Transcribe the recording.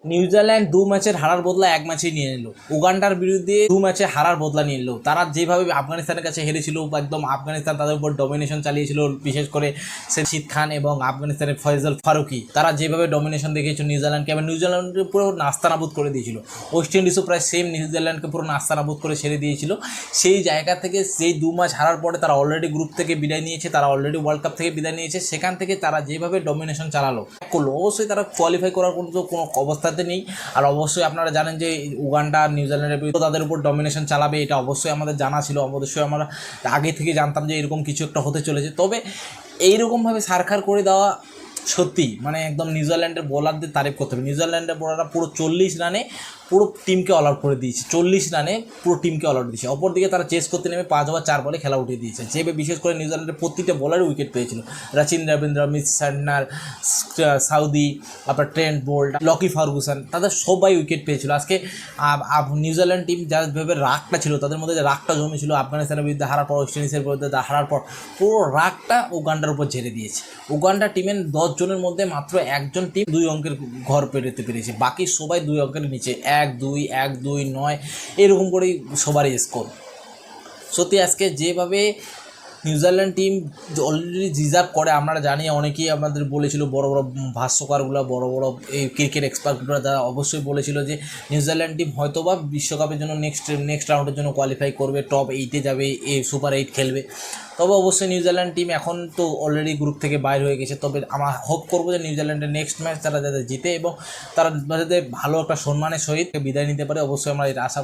New Zealand 2 ম্যাচের হারার বদলা 1 ম্যাচেই নিয়ে নিল। উগান্ডার বিরুদ্ধে 2 ম্যাচে হারার বদলা নিয়ে নিল। তারা যেভাবে আফগানিস্তানের কাছে হেরেছিল, একদম আফগানিস্তান তাদের উপর ডমিনেশন চালিয়েছিল, বিশেষ করে রশিদ খান এবং আফগানিস্তানের ফয়জল ফারুকি, তারা যেভাবে ডমিনেশন দেখিয়েছিল নিউজিল্যান্ডকে, এবং নিউজিল্যান্ডকে পুরো নাস্তানাবুদ করে দিয়েছিল। ওয়েস্ট ইন্ডিজও প্রায় সেম নিউজিল্যান্ডকে পুরো নাস্তানাবুদ করে ছেড়ে দিয়েছিল। সেই জায়গা থেকে সেই 2 ম্যাচ হারার পরে তারা অলরেডি গ্রুপ থেকে বিদায় নিয়েছে, তারা অলরেডি ওয়ার্ল্ড কাপ থেকে বিদায় নিয়েছে। সেখান থেকে তারা যেভাবে ডমিনেশন চালালো করলো, অবশ্যই তারা কোয়ালিফাই করার কোনো অবস্থাতে নেই। আর অবশ্যই আপনারা জানেন যে উগান্ডা নিউজিল্যান্ডের বিরুদ্ধে তাদের উপর ডমিনেশন চালাবে, এটা অবশ্যই আমাদের জানা ছিল। অবশ্যই আমরা আগে থেকে জানতাম যে এরকম কিছু একটা হতে চলেছে। তবে এইরকমভাবে সারখার করে দেওয়া সত্যি মানে একদম নিউজিল্যান্ডের বোলারদের তারিফ করতে হবে। নিউজিল্যান্ডের বোলাররা পুরো 40 রানে পুরো টিমকে অল আউট করে দিয়েছে। 40 রানে পুরো টিমকে অল আউট দিয়েছে। অপরদিকে তারা চেস করতে নেমে 5 ওভার 4 বলে খেলা উঠিয়ে দিয়েছে। যেভাবে বিশেষ করে নিউজিল্যান্ডের প্রতিটা বলারই উইকেট পেয়েছিল। রাচিন রবীন্দ্র, মিচ সান্নার, সাউদি, আপনার ট্রেন্ট বোল্ট, লকি ফার্গুসন, তাদের সবাই উইকেট পেয়েছিল। আজকে নিউজিল্যান্ড টিম যাভাবে রাগটা ছিল, তাদের মধ্যে যে রাগটা জমেছিল আফগানিস্তানের বিরুদ্ধে হারার পর, ওয়েস্ট ইন্ডিজের বিরুদ্ধে হারার পর, পুরো রাগটা উগান্ডার উপর ঝেড়ে দিয়েছে। উগান্ডা টিমের 10 জনের মধ্যে মাত্র একজন টিম 2 অঙ্কের ঘর পেরোতে পেরেছে, বাকি সবাই 2 অঙ্কের নিচে, 1-2 1-2 9 এরকম করেই সবারই স্কোর। সত্যি আজকে যেভাবে নিউজিল্যান্ড টিম অলরেডি ডিজার্ভ করে, আমরা জানি, অনেকেই আমাদের বলেছিল, বড় বড় ভাষ্যকারগুলো, বড় বড় এই ক্রিকেট এক্সপার্টগুলো, তারা অবশ্যই বলেছিল যে নিউজিল্যান্ড টিম হয়তো বা বিশ্বকাপের জন্য নেক্সট রাউন্ডের জন্য কোয়ালিফাই করবে, টপ 8-এ যাবে, সুপার 8 খেলবে। তবে অবশ্যই নিউজিল্যান্ড টিম এখন তো অলরেডি গ্রুপ থেকে বাইর হয়ে গেছে। তবে আমরা হোপ করবো যে নিউজিল্যান্ডের নেক্সট ম্যাচ তারা যাতে জিতে এবং তারা যাতে ভালো একটা সম্মানের সহিত বিদায় নিতে পারে। অবশ্যই আমরা এটা আশা